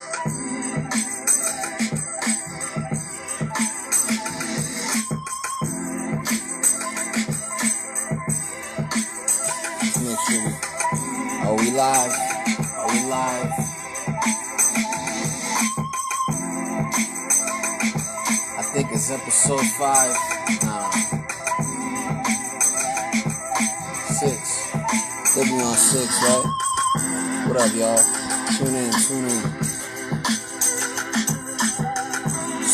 Make sure are we live? Are we live? I think it's episode 5. 6. Could be on 6, right? What up, y'all? Tune in.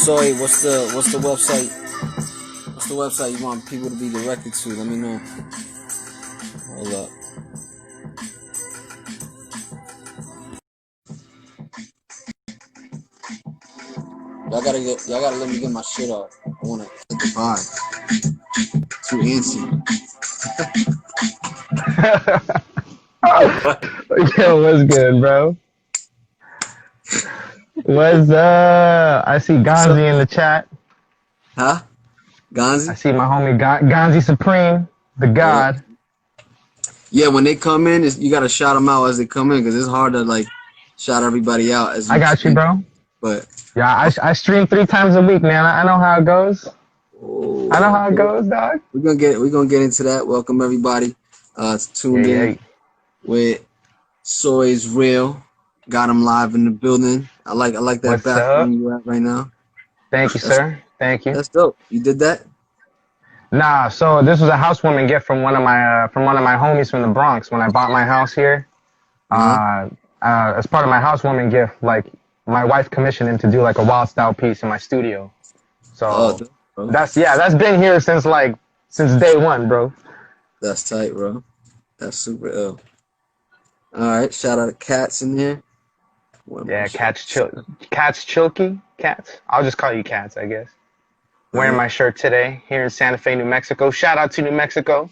Soy, what's the website? What's the website you want people to be directed to? Let me know. Hold up. Y'all gotta let me get my shit off. I wanna hit the vibe. Too antsy. Yo, what's good, bro? What's up? I see Gonzi in the chat. Huh? Gonzi? I see my homie Gonzi Supreme, the God. Yeah, when they come in, you gotta shout them out as they come in, because it's hard to like shout everybody out as I got you, bro. But yeah, I stream 3 times a week, man. I know how it goes. I know how it goes, dog. We're gonna get into that. Welcome everybody. Tuned in with SOYISREAL. Got him live in the building. I like that background you at right now. Thank you, sir. Thank you. That's dope. You did that? Nah, so this was a housewarming gift from one of my homies from the Bronx when I bought my house here. As part of my housewarming gift, like my wife commissioned him to do like a wild style piece in my studio. So that's been here since day one, bro. That's tight, bro. That's super ill. All right, shout out to Cats in here. Yeah, Cats Chilky. Cats. I'll just call you Cats, I guess. Wearing my shirt today here in Santa Fe, New Mexico. Shout out to New Mexico.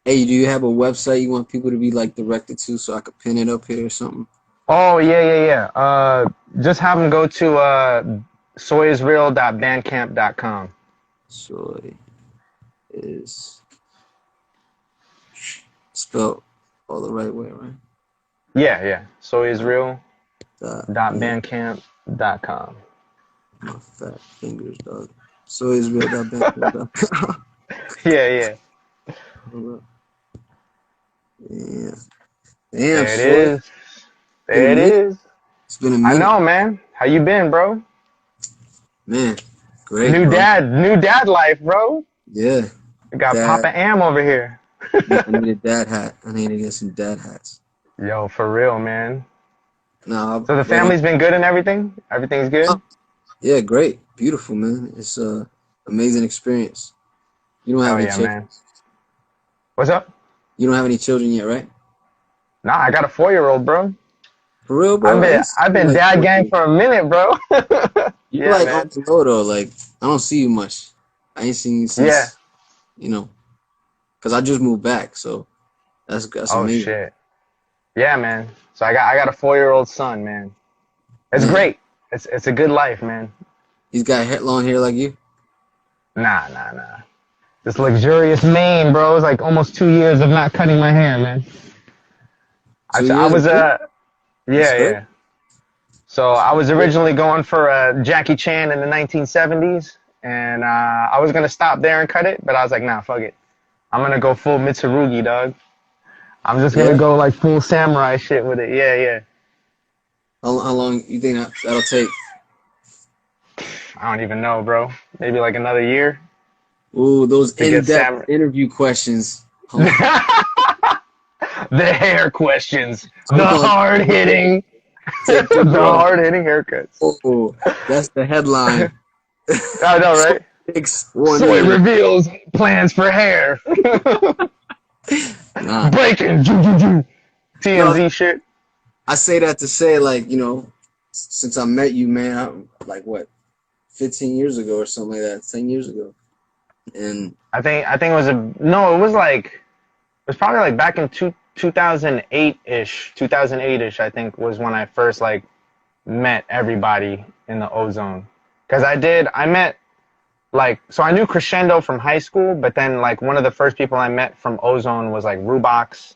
Hey, do you have a website you want people to be like directed to so I could pin it up here or something? Oh, yeah. Just have them go to SOYISREAL.bandcamp.com. Soy is spelled all the right way, right? Yeah. SOYISREAL.bandcamp.com. My fat fingers, dog. SOYISREAL.bandcamp.com. Yeah. Damn, there it is. There it is. It's been a minute. I know, man. How you been, bro? Man, great. New dad life, bro. Yeah. We got Papa Am over here. I need a dad hat. I need to get some dad hats. Yo, for real, man. So the family's been good and everything? Everything's good? Yeah, great. Beautiful, man. It's an amazing experience. You don't have any children. Man. What's up? You don't have any children yet, right? Nah, I got a 4-year-old, bro. For real, bro? I've been dad gang for a minute, bro. You're like on the road, though. Like, I don't see you much. I ain't seen you since, because I just moved back, so that's amazing. Oh, shit. Yeah, man. So I got a 4-year-old son, man. It's great. It's a good life, man. He's got long hair like you? Nah. This luxurious mane, bro. It's like almost 2 years of not cutting my hair, man. Yeah. So I was originally going for Jackie Chan in the 1970s, and I was gonna stop there and cut it, but I was like, nah, fuck it. I'm gonna go full Mitsurugi, dog. I'm just gonna go like full samurai shit with it. Yeah. How long you think that'll take? I don't even know, bro. Maybe like another year. Ooh, those in-depth interview questions. The hair questions. The hard-hitting haircuts. Oh, that's the headline. I know, right? Soy reveals plans for hair. Breaking. TMZ shit. I say that to say, like, since I met you, man, like, what, 15 years ago or something like that, 10 years ago. And I think it was it was probably like back in 2008-ish, I think, was when I first like met everybody in the Ozone. Because I met so I knew Crescendo from high school, but then like one of the first people I met from Ozone was like Rubox,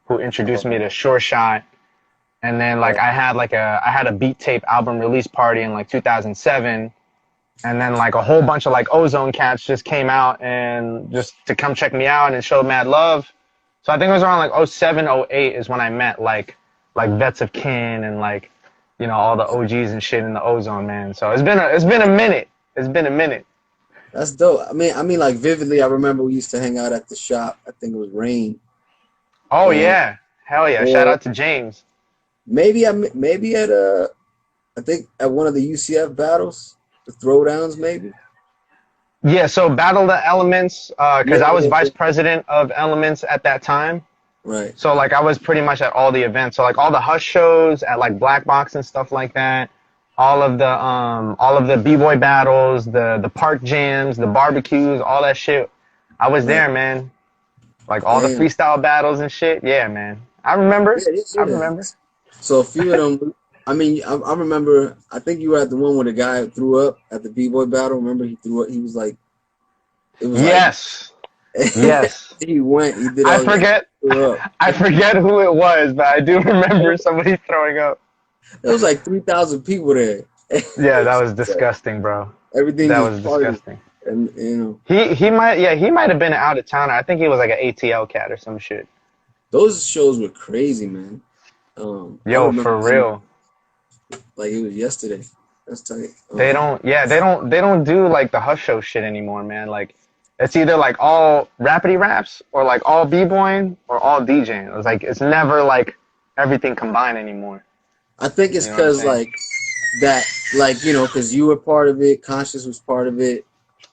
who introduced me to Sure Shot. And then like I had a beat tape album release party in like 2007. And then like a whole bunch of like Ozone cats just came out and just to come check me out and show mad love. So I think it was around like '07, '08 is when I met like Vets of Kin and like, you know, all the OGs and shit in the Ozone, man. So it's been a minute. It's been a minute. That's dope. I mean, like vividly, I remember we used to hang out at the shop. I think it was Rain. Oh yeah, hell yeah! Shout out to James. Maybe at I think at one of the UCF battles, the throwdowns, maybe. Yeah, so Battle the Elements, because I was vice president of Elements at that time. Right. So like I was pretty much at all the events. So like all the Hush shows at like Black Box and stuff like that. All of the B-boy battles, the park jams, the barbecues, all that shit. I was there, man. Like all the freestyle battles and shit. Yeah, man. I remember. I remember. So a few of them. I mean, I remember. I think you were at the one where the guy threw up at the B-boy battle. Remember, he threw up. He was like, it was yes, yes. He went. He did. I forget. I forget who it was, but I do remember somebody throwing up. There was like 3,000 people there. Yeah, that was disgusting, bro. Everything that was disgusting. And you know, he might have been an out of towner. I think he was like an ATL cat or some shit. Those shows were crazy, man. Yo, for real. Like it was yesterday. That's tight. They don't do like the Hush show shit anymore, man. Like it's either like all rapidy raps or like all b-boying or all DJing. It's like it's never like everything combined anymore. I think it's because like that, like, you know, because you were part of it, Conscious was part of it,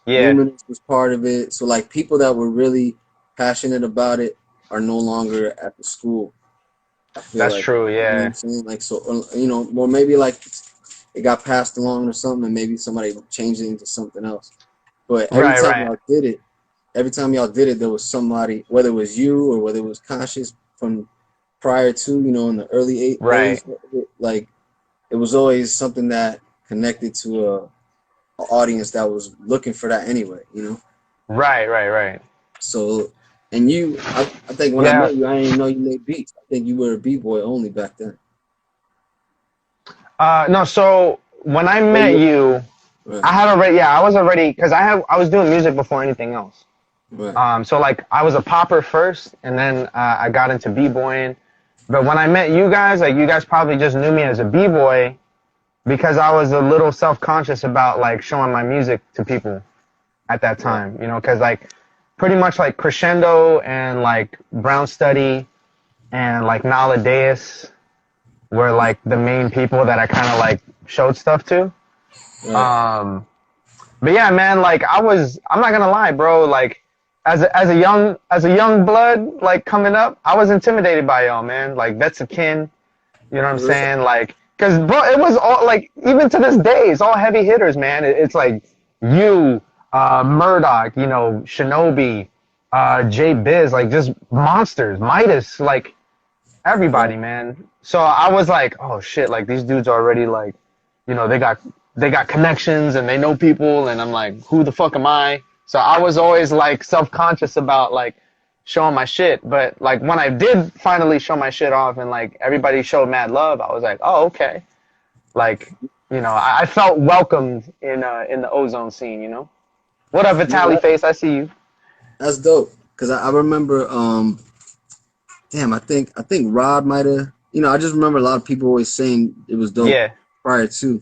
Luminous was part of it. So like people that were really passionate about it are no longer at the school. That's like, true, yeah. You know what I'm saying? Like, so, you know, or maybe like it got passed along or something, and maybe somebody changed it into something else. But every time y'all did it, there was somebody, whether it was you or whether it was Conscious from prior to, you know, in the early days, like it was always something that connected to a audience that was looking for that anyway, you know. Right. So, and you, I think when I met you, I didn't know you made beats. I think you were a b-boy only back then. No, so when I met you, I was already, because I was doing music before anything else. Right. So like I was a popper first, and then I got into b-boying. But when I met you guys, like you guys probably just knew me as a b-boy because I was a little self-conscious about like showing my music to people at that time, you know, because like pretty much like Crescendo and like Brown Study and like Nala Deus were like the main people that I kind of like showed stuff to. Right. But yeah, man, like I'm not gonna lie, bro, like as a young blood, like coming up, I was intimidated by y'all, man. Like Vets of Kin, you know what I'm saying? Like, cause bro, it was all like, even to this day, it's all heavy hitters, man. It's like you, Murdoch, you know, Shinobi, J Biz, like just monsters, Midas, like everybody, man. So I was like, oh shit, like these dudes already like, you know, they got connections and they know people, and I'm like, who the fuck am I? So I was always like self-conscious about like showing my shit. But like when I did finally show my shit off and like everybody showed mad love, I was like, oh, okay. Like, you know, I felt welcomed in the Ozone scene, you know? What up, Vitaly Face? I see you. That's dope. Cause I remember, damn, I think Rod might have, you know, I just remember a lot of people always saying it was dope prior to.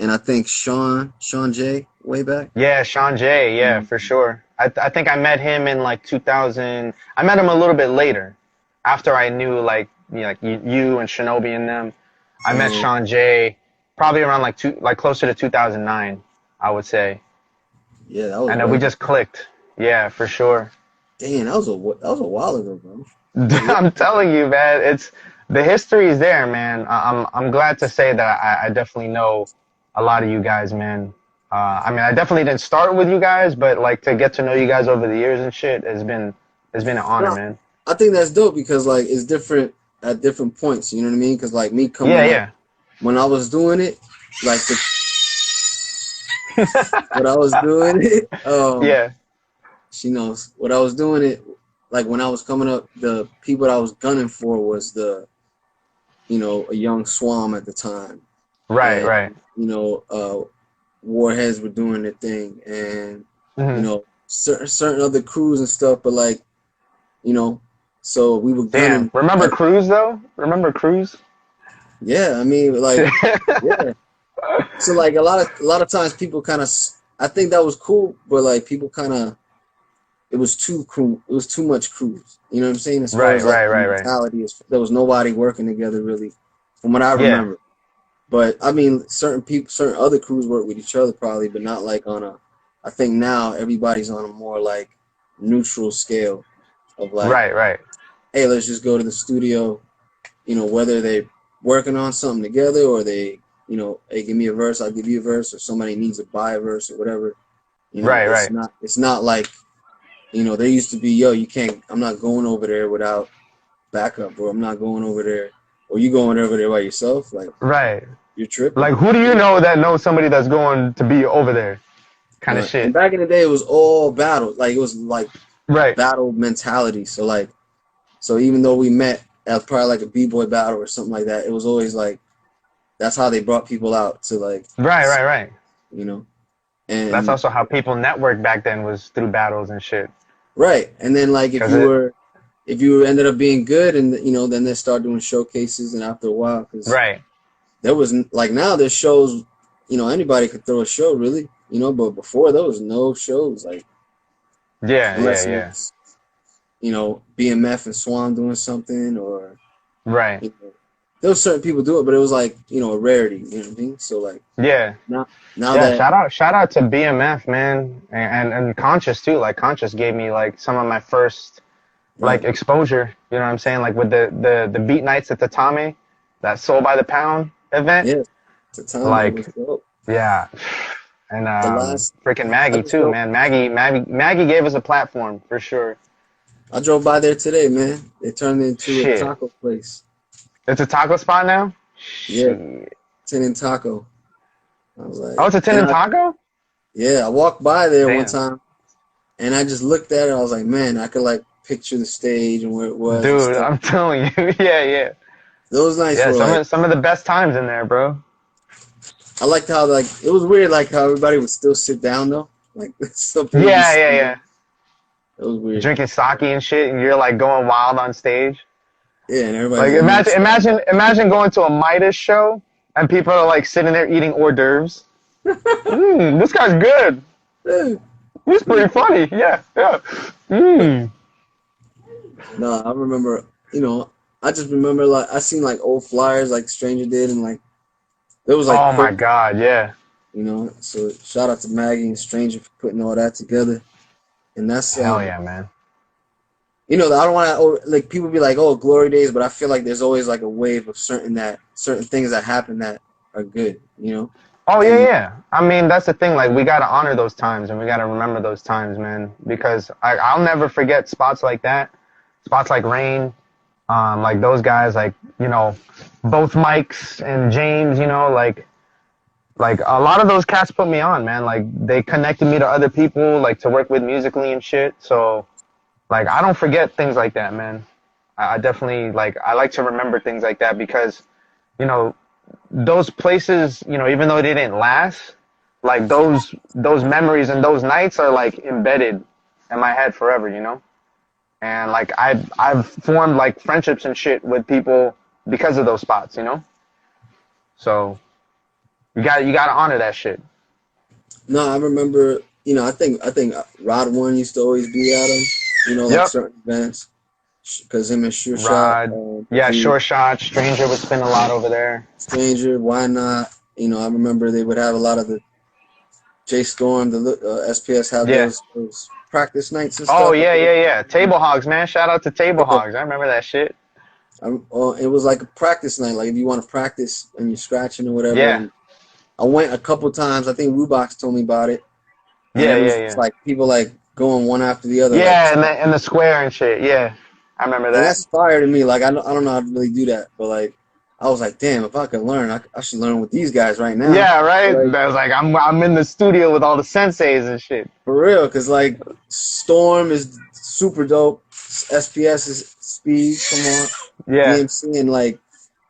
And I think Sean J way back. Yeah, Sean J, for sure. I think I met him in like 2000. I met him a little bit later, after I knew like you and Shinobi and them. I met Sean J probably around like closer to 2009, I would say. Yeah, that was. And then we just clicked. Yeah, for sure. Damn, that was a while ago, bro. I'm telling you, man, it's the history is there, man. I'm glad to say that I definitely know a lot of you guys, man. I mean, I definitely didn't start with you guys, but like to get to know you guys over the years and shit has been an honor, man. I think that's dope because like it's different at different points. You know what I mean? Because like me coming up, when I was doing it, like when I was doing it, she knows what I was doing it. Like when I was coming up, the people that I was gunning for was the a young Swam at the time. Right, And, right. Warheads were doing their thing, and Mm-hmm. certain other crews and stuff. But like, so we were Damn. gunning. Remember Cruz though? Remember Cruz? Yeah, I mean, like, yeah. So like a lot of times people kind of, I think that was cool, but like people kind of, it was too cool. It was too much cruise. You know what I'm saying? As far Right, as like right, the right, right. mentality, there was nobody working together really, from what I Yeah. remember. But I mean, certain other crews work with each other probably, but not like on a. I think now everybody's on a more like neutral scale of like, Right, right. hey, let's just go to the studio. Whether they working on something together or they, hey, give me a verse, I'll give you a verse, or somebody needs to buy a verse or whatever. Right, It's right. not like, there used to be, yo, you can't. I'm not going over there without backup, or I'm not going over there, or you going over there by yourself. Like, Right. you're tripping. Like, who do you know that knows somebody that's going to be over there? Kind of And shit. back in the day, it was all battle. Like, it was like Right. battle mentality. So like, even though we met at probably like a b-boy battle or something like that, it was always like, that's how they brought people out to like, Right, right, right. you know, That's and also how people networked back then, was through battles and shit. right. And then like, Cause it, if you ended up being good, and then they start doing showcases, and after a while, because right. there was like, now there's shows, anybody could throw a show really, but before there was no shows, like, Yeah, yeah, unless it yeah. was, BMF and Swan doing something, or Right. there was certain people do it, but it was like, a rarity, you know what I mean? So like, Yeah. now Yeah, that, shout out to BMF, man, and Conscious too. Like Conscious gave me like some of my first like right, exposure. You know what I'm saying? Like with the beat nights at the Tame, that Soul by the Pound event. yeah, the time it was Like, dope. yeah, and The last, freaking I Maggie just too, drove, man. Maggie gave us a platform for sure. I drove by there today, man. They turned it into a Shit, taco place. it's a taco spot now. Yeah, Shit. Tin and Taco. I was Oh, like, it's a Tin and and Taco. I walked by there one Damn, time, and I just looked at it. I was like, man, I could like picture the stage and where it was and dude, stuff. I'm telling you, yeah, yeah, Those nights yeah. were like, Some of the best times in there, bro. I liked how like, it was weird, like how everybody would still sit down though. Like, some people would be Yeah, yeah, sitting yeah. down. It was weird. Drinking sake and shit, and you're like going wild on stage. Yeah, and everybody's Like like, man, imagine going to a Midas show and people are like sitting there eating hors d'oeuvres. This guy's good. He's pretty funny. Yeah, yeah. no, I remember, I just remember like, I seen like old flyers like Stranger did, and like there was like Oh my quotes, God, yeah. So shout out to Maggie and Stranger for putting all that together. And that's Hell yeah, man. I don't want to, like, people be like, oh, glory days, but I feel like there's always like a wave of certain things that happen that are good, Oh yeah, and yeah. I mean, that's the thing. Like, we gotta honor those times and we gotta remember those times, man. Because I'll never forget spots like that. Spots like Rain, like those guys, like both Mikes and James. Like a lot of those cats put me on, man. Like they connected me to other people, like to work with musically and shit. So like I don't forget things like that, man. I definitely I like to remember things like that because, you know, those places, even though they didn't last, like those memories and those nights are like embedded in my head forever. And like I've formed like friendships and shit with people because of those spots. So you gotta honor that shit. no, I remember, I think Rod One used to always be at them, like Yep. certain events, because him and Sure Shot, Rod. Yeah, he, Short Shot. Stranger would spin a lot over there. Stranger, Why Not, I remember they would have a lot of the J Storm, the SPS have Yeah. those practice nights and Oh stuff. yeah, yeah, yeah. Table Hogs, man. Shout out to Table Hogs. I remember that shit. It was like a practice night, like if you want to practice and you're scratching or whatever. Yeah. And I went a couple times. I think Rubox told me about it, and Yeah, it yeah, was just yeah. like people like going one after the other, like, Yeah, and the square and shit. Yeah, I remember and that. that's fire to me. Like, I don't know how to really do that, but like I was like, damn, if I could learn, I should learn with these guys right now. Yeah, right. Like, That was like I'm in the studio with all the senseis and shit. for real, because like Storm is super dope. SPS is speed. Come on, Yeah, DMC, and like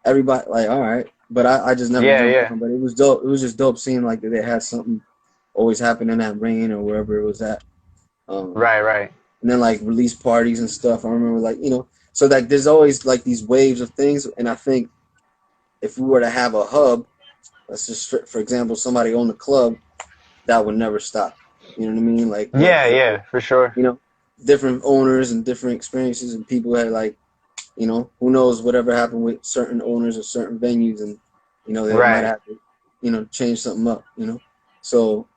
everybody like, all right. But I just never jumped on. But it was dope. It was just dope seeing like that they had something always happen in that rain or wherever it was at. Right. And then like release parties and stuff. I remember like, you know, so like there's always like these waves of things. And I think if we were to have a hub, let's just for example, somebody owned a club, that would never stop. You know what I mean? Like for sure. You know, different owners and different experiences and people had like, you know, who knows whatever happened with certain owners or certain venues, and you know they might have to, you know, change something up. You know, so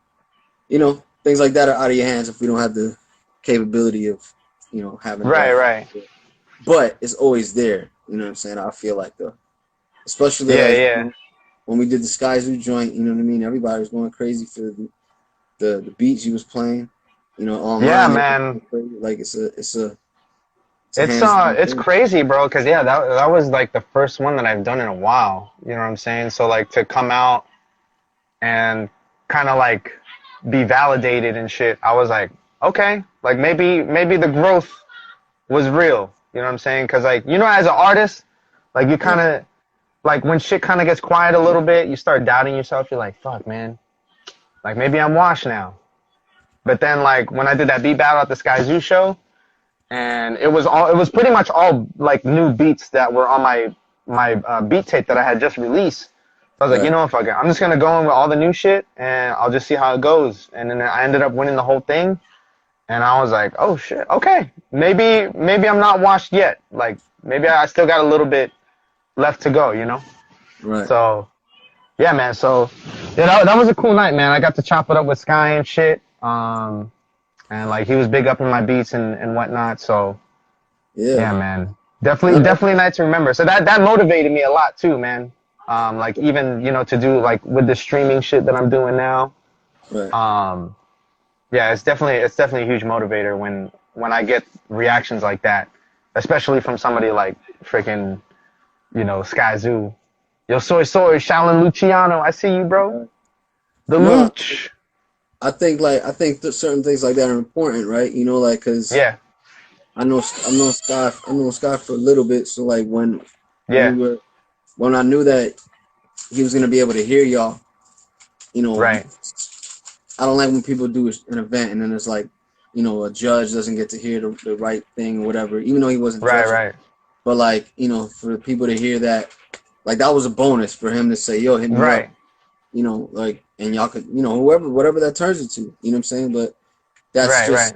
you know things like that are out of your hands if we don't have the capability of, you know, having right. But it's always there. You know what I'm saying? I feel like especially you know, when we did the Sky Zoo joint. You know what I mean? Everybody was going crazy for the beats he was playing. You know, online. Yeah, man. Like it's crazy, bro. Cause that was like the first one that I've done in a while. You know what I'm saying? So like to come out and kind of like be validated and shit, I was like, okay, like maybe the growth was real. You know what I'm saying? Cause like, you know, as an artist, like you kind of like when shit kind of gets quiet a little bit, you start doubting yourself. You're like, fuck, man. Like maybe I'm washed now. But then like when I did that beat battle at the Sky Zoo show, and it was pretty much all like new beats that were on my beat tape that I had just released. So I was like, you know what, fuck it. I'm just gonna go in with all the new shit and I'll just see how it goes. And then I ended up winning the whole thing. And I was like, oh shit, okay. Maybe I'm not washed yet. Like maybe I still got a little bit left to go, you know? Right. So yeah, man. So yeah, that was a cool night, man. I got to chop it up with Sky and shit. And like he was big up in my beats and whatnot. So yeah, man. Definitely a night to remember. So that motivated me a lot too, man. Like even, you know, to do like with the streaming shit that I'm doing now. Right. Yeah, it's definitely a huge motivator when I get reactions like that, especially from somebody like freaking, you know, Sky Zoo. Yo, soy, Shaolin Luciano, I see you, bro. The Luch. I think that certain things like that are important, right? You know, like, cause I know Sky for a little bit. So like when I knew that he was gonna be able to hear y'all, you know, right. I don't like when people do an event and then it's like, you know, a judge doesn't get to hear the right thing or whatever, even though he wasn't judging. Right. But like, you know, for people to hear that, like that was a bonus for him to say, yo, hit me up. You know, like, and y'all could, you know, whatever that turns into, you know what I'm saying? But that's just,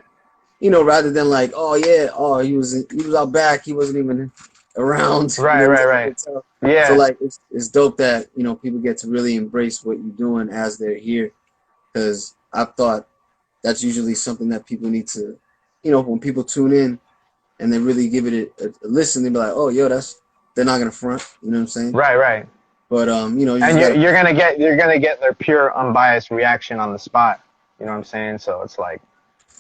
you know, rather than like, he was out back, he wasn't even around. Right. Yeah. So like, it's dope that, you know, people get to really embrace what you're doing as they're here, because I thought that's usually something that people need to, you know, when people tune in and they really give it a listen, they be like, oh, yo, they're not gonna front, you know what I'm saying? Right. But you know, you're gonna get their pure unbiased reaction on the spot. You know what I'm saying? So it's like,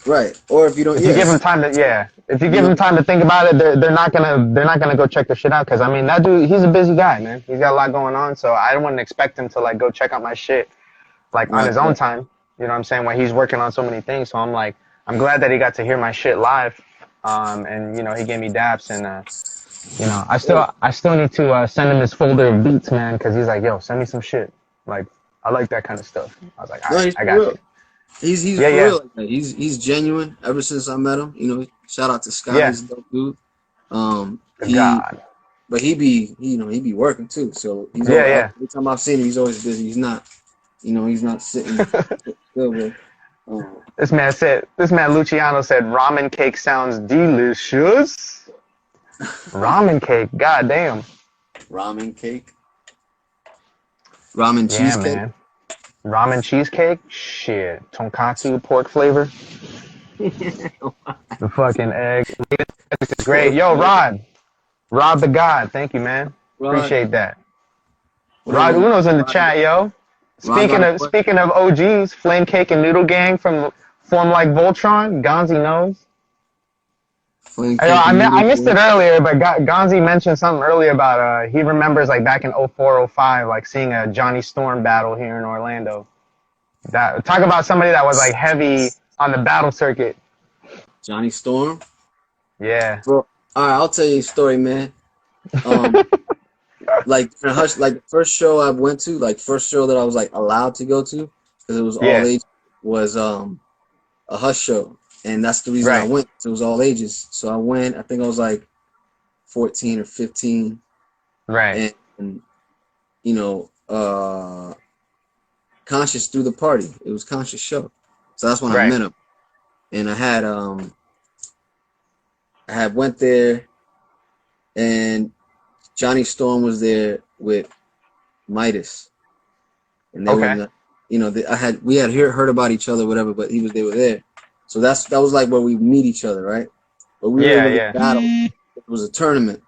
right. Or if you don't, if you give them time to think about it, they're not gonna go check the shit out. Because I mean, that dude, he's a busy guy, man. He's got a lot going on, so I wouldn't expect him to like go check out my shit like on his own time. You know what I'm saying? When he's working on so many things, so I'm like, I'm glad that he got to hear my shit live. And you know, he gave me daps and. You know, I still need to send him his folder of beats, man, because he's like, yo, send me some shit. Like, I like that kind of stuff. I was like, all right, I got you. He's for real like that. He's genuine ever since I met him. You know, shout out to Scott. He's a dope dude. But he be working too. So he's every time I've seen him, he's always busy. He's not sitting still. This man Luciano said ramen cake sounds delicious. Ramen cake, goddamn. Ramen cake. Ramen cheesecake. Man. Ramen cheesecake? Shit. Tonkatsu pork flavor. The fucking egg. Great. Yo, Rod the God. Thank you, man. Appreciate that. Rod Uno's in the chat, yo. Speaking of OGs, Flame Cake and Noodle Gang from Form Like Voltron, Gonzi knows. I missed it earlier, but Gonzi mentioned something earlier about he remembers like back in 04, 05, like seeing a Johnny Storm battle here in Orlando. Talk about somebody that was like heavy on the battle circuit. Johnny Storm? Yeah. Bro, all right, I'll tell you a story, man. like in a hush, like the first show I went to, like first show that I was like allowed to go to, because it was all Yeah. age, was a hush show, and that's the reason I Right. went. It was all ages, so I went. I think I was like 14 or 15, Right. and you know, Conscious threw the party. It was Conscious show, so that's when I Right. met him, and I had went there, and Johnny Storm was there with Midas, and they were in Okay. the, we had heard about each other, whatever, but they were there, so that was like where we meet each other, right? But we Yeah. didn't really Yeah. battle. It was a tournament.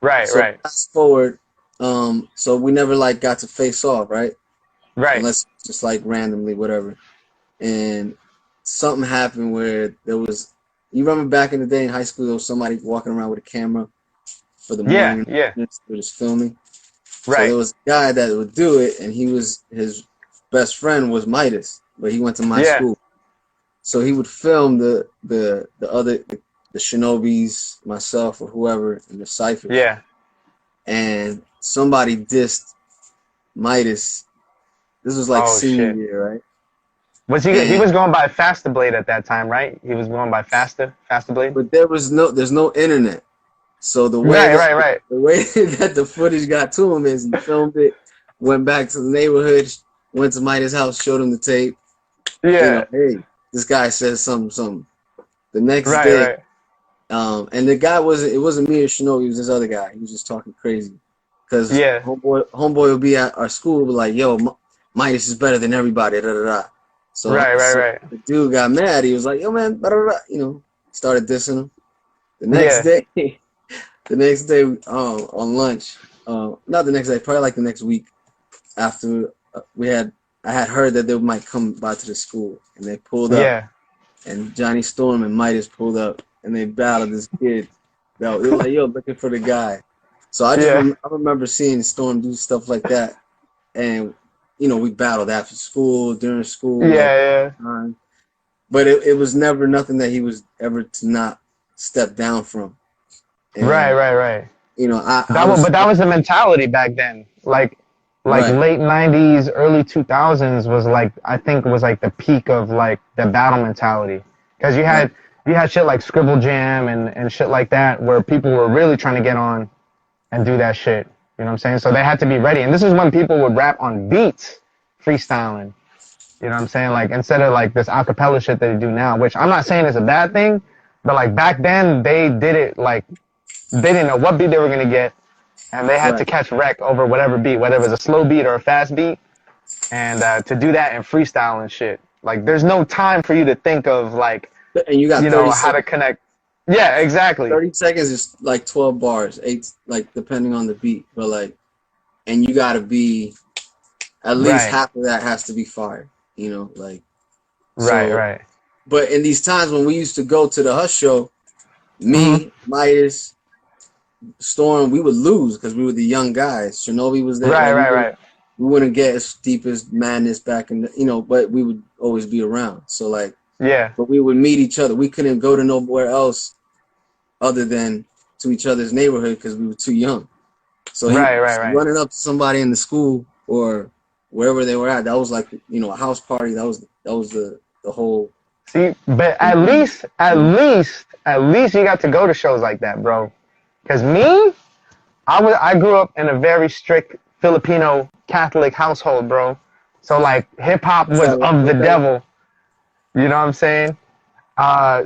Right. So Right. fast forward, so we never like got to face off, right? Right. Unless just like randomly, whatever. And something happened where there was, you remember back in the day in high school, there was somebody walking around with a camera for the Yeah. morning, Yeah. we're just filming. So there Right. was a guy that would do it, and his best friend was Midas, but he went to my Yeah. school. So he would film the Shinobis, myself, or whoever, and the ciphers. Yeah. And somebody dissed Midas. This was like Oh senior shit. year, right? Was he? He And was going by Faster Blade at that time, right? He was going by Faster Blade. but there's no internet. So Right. Right. Right. the way that the footage got to him is he filmed it, went back to the neighborhood, went to Midas' house, showed him the tape. Yeah. Hey, this guy says something. The next Right. day, Right. and the guy wasn't me or Shinobi, it was this other guy. He was just talking crazy. Because Yeah. homeboy would be at our school, be like, yo, Midas is better than everybody, da da da. So, Right. the dude got mad. He was like, yo, man, da da da, started dissing him. The next day, on lunch, not the next day, probably like the next week after I had heard that they might come by to the school, and they pulled up. Yeah. And Johnny Storm and Midas pulled up, and they battled this kid. They were like, yo, looking for the guy. So I remember seeing Storm do stuff like that, and we battled after school, during school. Yeah. But it was never nothing that he was ever to not step down from. And, Right. But that was the mentality back then. Like late '90s, early 2000s was like, I think was like the peak of like the battle mentality, because you had shit like Scribble Jam and shit like that, where people were really trying to get on and do that shit. You know what I'm saying? So they had to be ready. And this is when people would rap on beats, freestyling. You know what I'm saying? Like, instead of like this acapella shit that they do now, which I'm not saying is a bad thing, but like back then they did it like they didn't know what beat they were gonna get, and they had to catch wreck over whatever beat, whether it was a slow beat or a fast beat, and to do that in freestyle and shit. Like, there's no time for you to think of like, and you got how to connect. Yeah, exactly. 30 seconds is like 12 bars, 8, like depending on the beat, but like, and you gotta be, at least half of that has to be fire, like. Right. But in these times when we used to go to the Hush show, me, Midas, Storm, we would lose because we were the young guys. Shinobi was there. Right. We wouldn't get as deep as madness back in the, but we would always be around. So like, but we would meet each other. We couldn't go to nowhere else other than to each other's neighborhood because we were too young. So running up to somebody in the school or wherever they were at, that was like, a house party. That was the whole. See, but at least you got to go to shows like that, bro. Because me, I grew up in a very strict Filipino Catholic household, bro. So like hip hop was of the devil. You know what I'm saying?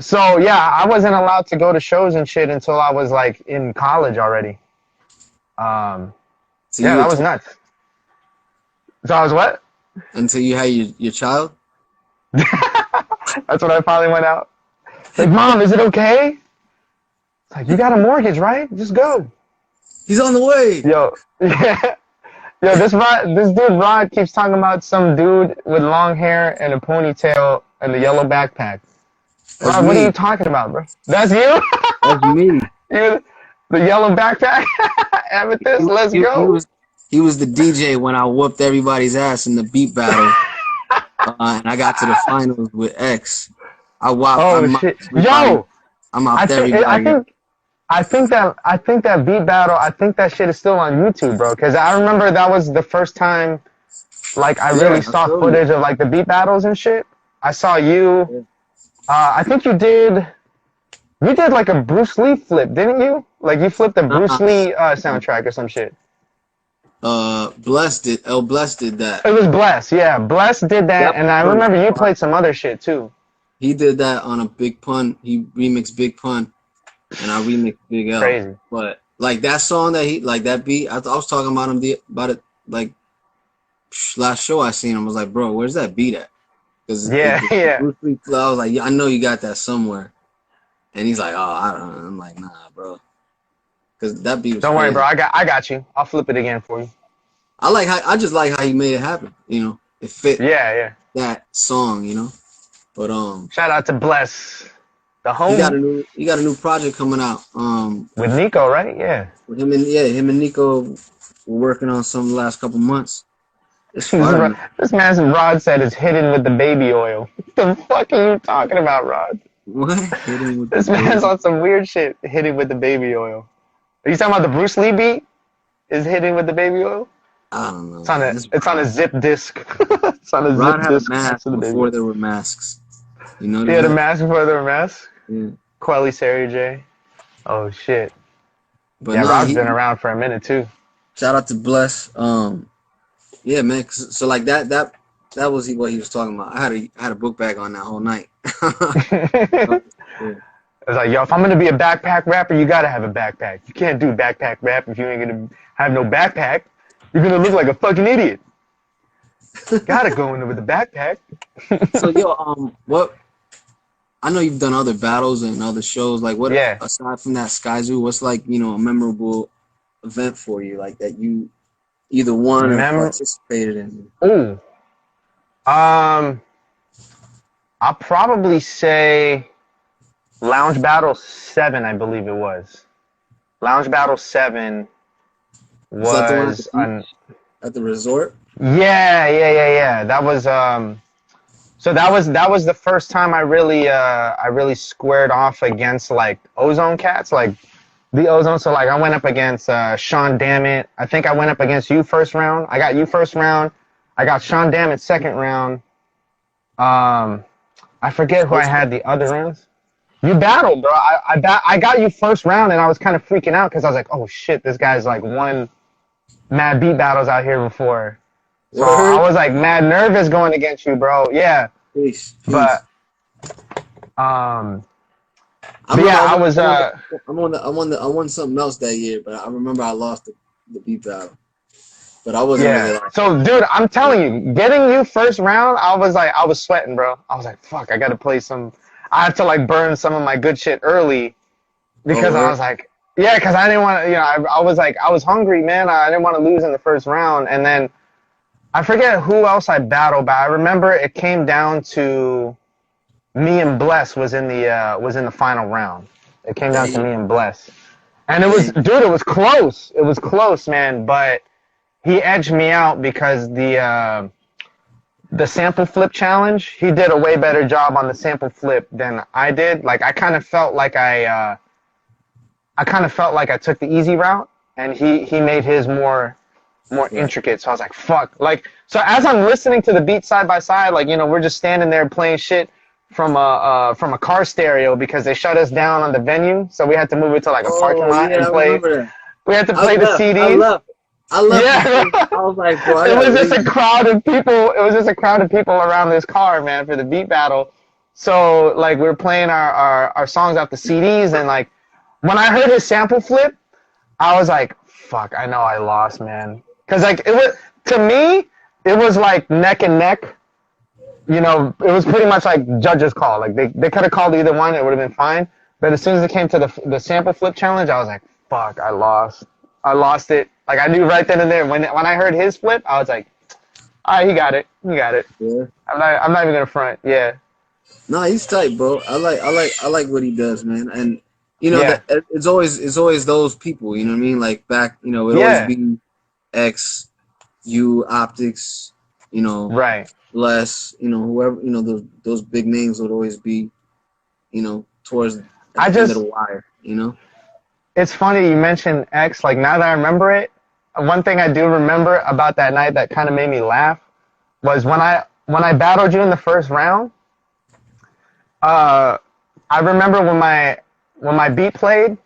So yeah, I wasn't allowed to go to shows and shit until I was like in college already. So yeah, that was nuts. So I was what? Until you had your child? That's when I finally went out. Like, Mom, is it okay? It's like, you got a mortgage, right? Just go. He's on the way. Yo, this dude Rod keeps talking about some dude with long hair and a ponytail and a yellow backpack. Rod, what are you talking about, bro? That's you? That's me. The yellow backpack? Amethyst, let's go. He was the DJ when I whooped everybody's ass in the beat battle. And I got to the finals with X. Shit. Yo! I'm out there. I think that beat battle. I think that shit is still on YouTube, bro. Because I remember that was the first time, like, I really Yeah, I saw feel you. footage of like the beat battles and shit. I saw you. Yeah. I think you did. You did like a Bruce Lee flip, didn't you? Like you flipped a Bruce Nah, Lee soundtrack or some shit. Bless did that. It was Bless, yeah. Bless did that, That and I was remember you fire. played some other shit too. He did that on a Big Pun. He remixed Big Pun, and I remixed Big L. Crazy. But like that song that he like that beat, I was talking about about it like last show I seen him. I was like, bro, where's that beat at? Because Yeah, the yeah. Bruce Lee flow, I was like, yeah, I know you got that somewhere. And he's like, oh, I don't know. I'm like, nah, bro. Because that beat was Don't worry, bro. crazy. I got you. I'll flip it again for you. I just like how he made it happen. You know, it fit Yeah, yeah. that song. You know, but Shout out to Bless, the he got homie, a new project coming out. with Nico, right? Yeah. With him and Nico were working on some the last couple months. It's fire, man. This man's Rod said is hidden with the baby oil. What the fuck are you talking about, Rod? What? Hitting with the This man's baby. on some weird shit. Hidden with the baby oil. Are you talking about the Bruce Lee beat? Is hidden with the baby oil? I don't know, It's on man. a it's on a zip disc. It's on a Rod zip had a disc next mask to the baby before oil. there were masks. You know what He I had a mean? mask before there were masks. Yeah. Quelly Sarah J. Oh shit. But Yeah, nah, Rod's been around for a minute too. shout out to Bless. Yeah, man. So like that was what he was talking about. I had a book bag on that whole night. Yeah. It's like, yo, if I'm gonna be a backpack rapper, you gotta have a backpack. You can't do backpack rap if you ain't gonna have no backpack. You're gonna look like a fucking idiot. Gotta go in there with a backpack. So yo, what? I know you've done other battles and other shows. Like, what Yeah. aside from that Sky Zoo, what's like a memorable event for you, like that you either won or participated in? Ooh. Um, I'll probably say Lounge Battle 7, I believe it was. Lounge Battle 7 Was that the one at was at the resort? yeah. That was so that was the first time I really squared off against like Ozone cats, like the Ozone. So like I went up against Sean Dammit. I think I went up against you first round. I got you first round. I got Sean Dammit second round. I forget who I had the other rounds. You battled, bro. I got you first round, and I was kind of freaking out because I was like, oh shit, this guy's like won mad beat battles out here before. So I was like mad nervous going against you, bro. Yeah. Peace. But I won something else that year, but I remember I lost the beat battle. But I wasn't really like. So dude, I'm telling you, getting you first round, I was sweating, bro. I was like, fuck, I gotta play some. I have to like burn some of my good shit early because I was like, yeah, because I didn't want to, I was like, I was hungry, man. I didn't want to lose in the first round, and then I forget who else I battled, but I remember it came down to me and Bless was in the final round. It came down to me and Bless, and it was, dude, it was close. It was close, man. But he edged me out because the sample flip challenge, he did a way better job on the sample flip than I did. Like I kind of felt like I took the easy route, and he made his more intricate. So I was like, fuck. Like, so as I'm listening to the beat side by side, like, we're just standing there playing shit from a car stereo because they shut us down on the venue. So we had to move it to like a parking lot and play. We had to play the CDs. I left. Yeah. I was like, bro, it was just a crowd of people. It was just a crowd of people around this car, man, for the beat battle. So like we were playing our songs off the CDs, and like when I heard his sample flip, I was like, fuck, I know I lost, man. Cause like it was, to me, it was like neck and neck. It was pretty much like judges' call. Like they could have called either one, it would have been fine. But as soon as it came to the sample flip challenge, I was like, fuck, I lost. I lost it. Like I knew right then and there. When I heard his flip, I was like, all right, he got it. Yeah. I'm not even gonna front. Yeah. Nah, he's tight, bro. I like what he does, man. And that it's always those people. You know what I mean? Like back, it always be X, you, Optics, right. Bless, whoever, those big names would always be, towards the end of the wire, it's funny you mentioned X. Like now that I remember it, one thing I do remember about that night that kind of made me laugh was when I battled you in the first round. I remember when my beat played,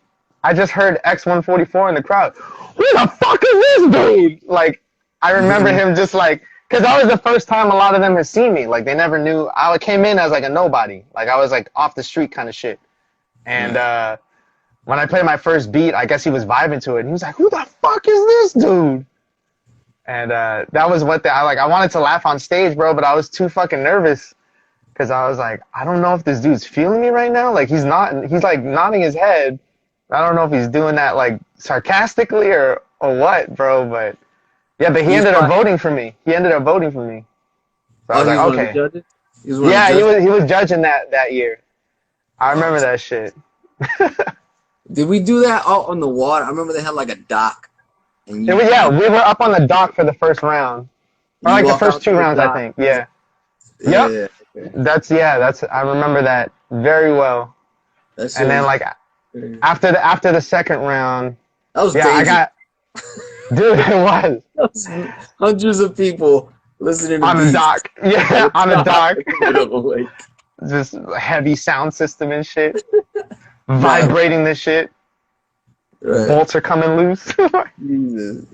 I just heard X144 in the crowd. Who the fuck is this dude? Like, I remember him just like, cause that was the first time a lot of them had seen me. Like, they never knew. I came in as like a nobody. Like, I was like off the street kind of shit. And when I played my first beat, I guess he was vibing to it. And he was like, who the fuck is this dude? And that was what I wanted to laugh on stage, bro, but I was too fucking nervous. Cause I was like, I don't know if this dude's feeling me right now. Like he's like nodding his head. I don't know if he's doing that like sarcastically or what, bro. But yeah, but he ended up voting for me. So I was like, okay. Yeah, he was judging that year. I remember that shit. Did we do that out on the water? I remember they had like a dock. And we were up on the dock for the first round. Or like the first 2 rounds, I think. Yeah. Yep. Yeah. That's I remember that very well. And then like after the second round, that was dangerous. Dude, it was hundreds of people listening to on the dock. Yeah, on the dock. Just heavy sound system and shit, vibrating this shit. Right. Bolts are coming loose. Jesus.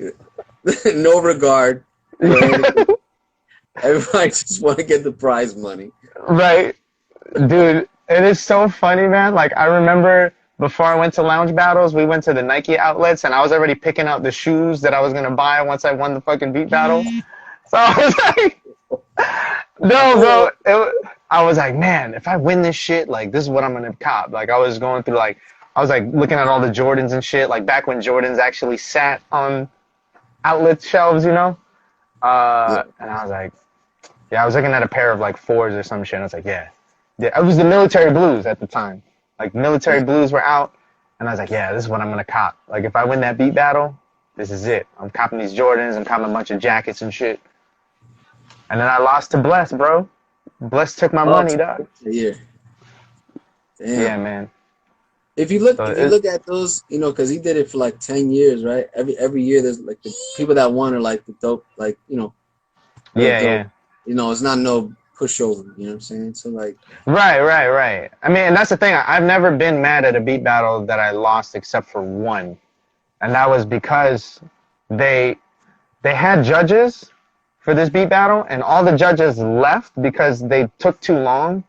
No regard. Everybody just want to get the prize money. Right. Dude, it is so funny, man. Like, I remember before I went to lounge battles, we went to the Nike outlets, and I was already picking out the shoes that I was going to buy once I won the fucking beat battle. So I was like, no, bro. I was like, man, if I win this shit, like, this is what I'm going to cop. Like, I was going through, like, I was, like, looking at all the Jordans and shit, like, back when Jordans actually sat on outlet shelves, you know? And I was like, yeah, I was looking at a pair of like 4s or some shit. And I was like, yeah, it was the military blues at the time. Like military blues were out, and I was like, yeah, this is what I'm gonna cop. Like if I win that beat battle, this is it. I'm copping these Jordans. I'm copping a bunch of jackets and shit. And then I lost to Bless, bro. Bless took my money, dog. Yeah. Damn. Yeah, man. If you look at those, you know, because he did it for like 10 years, right? Every year, there's like the people that won are like the dope, like you know. Yeah. You know, it's not no pushover. You know what I'm saying? So like. Right. I mean, and that's the thing. I've never been mad at a beat battle that I lost except for one, and that was because they had judges for this beat battle, and all the judges left because they took too long.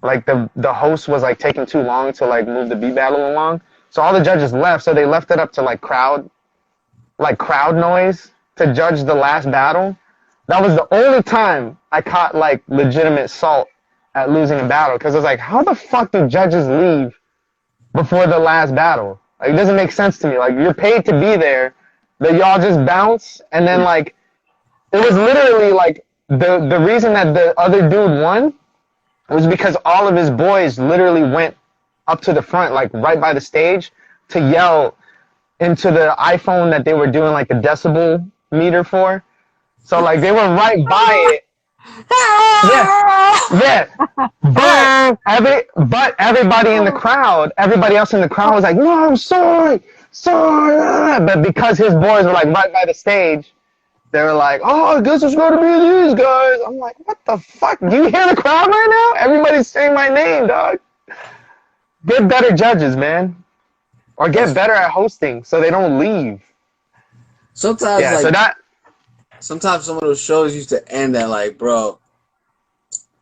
Like the host was like taking too long to like move the beat battle along. So all the judges left, so they left it up to like crowd noise to judge the last battle. That was the only time I caught like legitimate salt at losing a battle, because I was like, how the fuck do judges leave before the last battle? Like it doesn't make sense to me. Like you're paid to be there, that y'all just bounce, and then like it was literally like the reason that the other dude won was because all of his boys literally went up to the front, like right by the stage, to yell into the iPhone that they were doing like the decibel meter for. So like they were right by it. Yeah. But everybody in the crowd, everybody else in the crowd was like, no, I'm sorry. But because his boys were like right by the stage, they were like, oh, I guess it's going to be these guys. I'm like, what the fuck? Do you hear the crowd right now? Everybody's saying my name, dog. Get better judges, man. Or get better at hosting so they don't leave. Sometimes, sometimes some of those shows used to end at like, bro,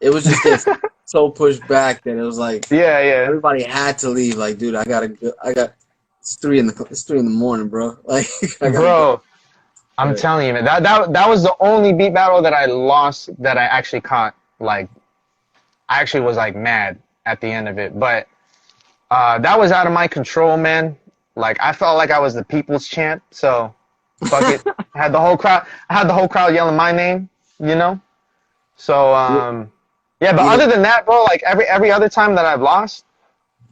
it was just so pushed back that it was like, everybody had to leave. Like, dude, it's 3 in the morning, bro. Like, bro. I'm telling you, man, that was the only beat battle that I lost that I actually caught. Like, I actually was like mad at the end of it, but that was out of my control, man. Like, I felt like I was the people's champ, so fuck it. I had the whole crowd yelling my name, you know. So but other than that, bro, like every other time that I've lost,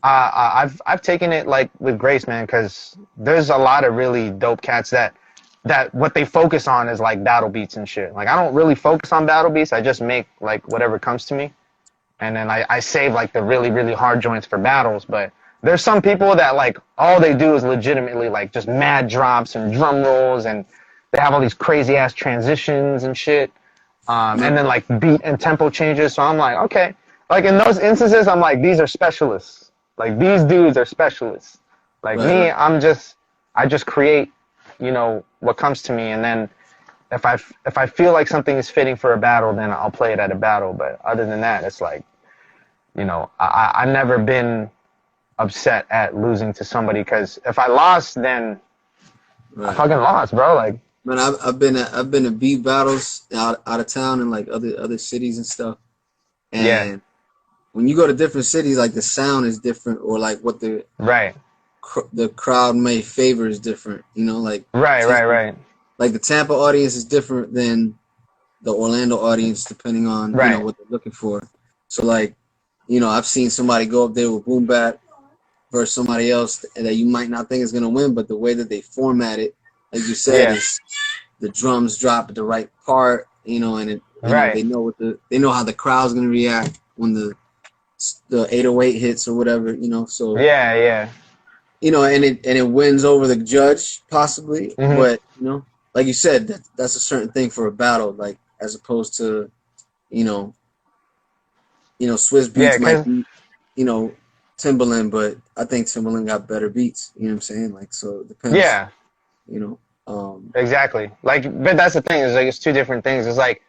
I've taken it like with grace, man, because there's a lot of really dope cats that what they focus on is like battle beats and shit. Like I don't really focus on battle beats. I just make like whatever comes to me, and then I save like the really really hard joints for battles. But there's some people that like all they do is legitimately like just mad drops and drum rolls, and they have all these crazy ass transitions and shit. And then like beat and tempo changes. So I'm like, okay, like in those instances, I'm like, these are specialists. Like these dudes are specialists. Like me, I just create, you know, what comes to me, and then if I feel like something is fitting for a battle, then I'll play it at a battle. But other than that, it's like, you know, I've never been upset at losing to somebody, because if I lost, then I fucking lost, bro. Like, man, I've been to beat battles out of town and like other cities and stuff. And when you go to different cities, like the sound is different, or like what the crowd may favor is different. You know, like right. Like the Tampa audience is different than the Orlando audience, depending on you know what they're looking for. So like, you know, I've seen somebody go up there with boom bap versus somebody else that you might not think is gonna win, but the way that they format it, like you said, is the drums drop at the right part, you know, and they know how the crowd's gonna react when the 808 hits or whatever, you know. So you know, and it wins over the judge possibly, but you know, like you said, that's a certain thing for a battle, like as opposed to, you know, Swiss beats might be, you know, Timbaland, but I think Timbaland got better beats. You know what I'm saying? Like, so it depends. Yeah. You know. Exactly. Like, but that's the thing, is like it's two different things. It's like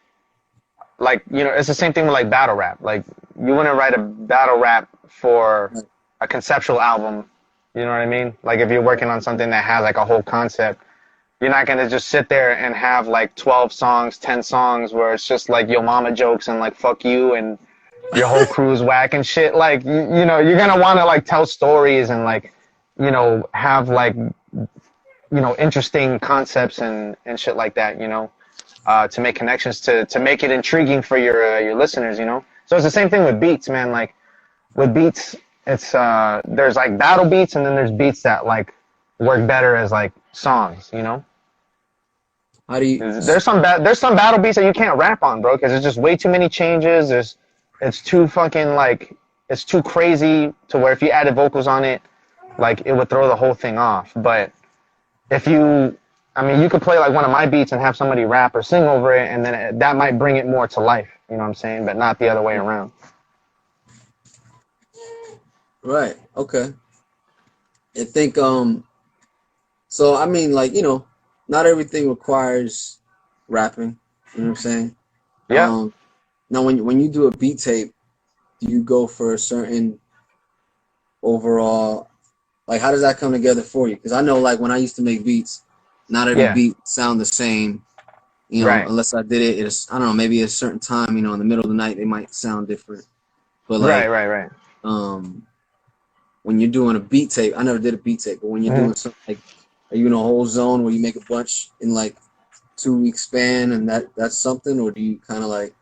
you know, it's the same thing with like battle rap. Like, you wouldn't write a battle rap for a conceptual album. You know what I mean? Like, if you're working on something that has like a whole concept, you're not gonna just sit there and have like 12 songs, 10 songs where it's just like your mama jokes and like fuck you and your whole crew's whack and shit. Like, you know, you're gonna want to like tell stories and like, you know, have like, you know, interesting concepts and shit like that, you know, to make connections, to make it intriguing for your listeners, you know. So it's the same thing with beats, man. Like with beats, it's there's like battle beats, and then there's beats that like work better as like songs, you know. How do you? There's some battle beats that you can't rap on, bro, because there's just way too many changes. It's too fucking like, it's too crazy to where if you added vocals on it, like it would throw the whole thing off. But if you, I mean, you could play like one of my beats and have somebody rap or sing over it, and then that might bring it more to life. You know what I'm saying? But not the other way around. Right. Okay. I think so I mean, like, you know, not everything requires rapping. You know what I'm saying? Yeah. Now, when you do a beat tape, do you go for a certain overall, like, how does that come together for you? Because I know, like, when I used to make beats, not every beat sound the same, you know, unless I did it at I don't know, maybe at a certain time, you know, in the middle of the night, they might sound different. But like, right. When you're doing a beat tape, I never did a beat tape, but when you're doing something like, are you in a whole zone where you make a bunch in like 2-week span, and that's something, or do you kind of like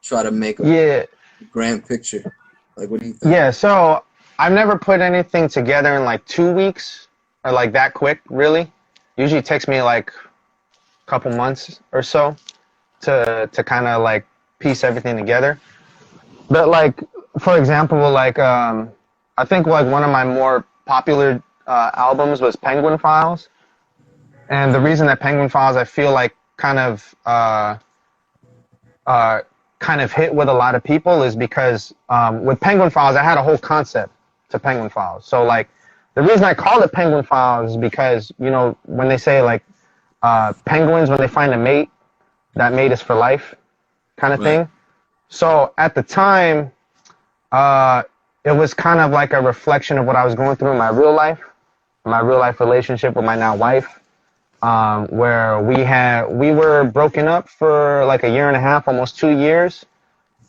try to make a grand picture? Like, what do you think? Yeah, so I've never put anything together in like 2 weeks or like that quick, really. Usually it takes me like a couple months or so to kind of like piece everything together. But like, for example, like I think like one of my more popular albums was Penguin Files. And the reason that Penguin Files, I feel like kind of hit with a lot of people is because with Penguin Files, I had a whole concept to Penguin Files. So like, the reason I call it Penguin Files is because, you know, when they say like penguins, when they find a mate, that mate is for life kind of thing. So at the time, it was kind of like a reflection of what I was going through in my real life relationship with my now wife, where we were broken up for like a year and a half, almost 2 years,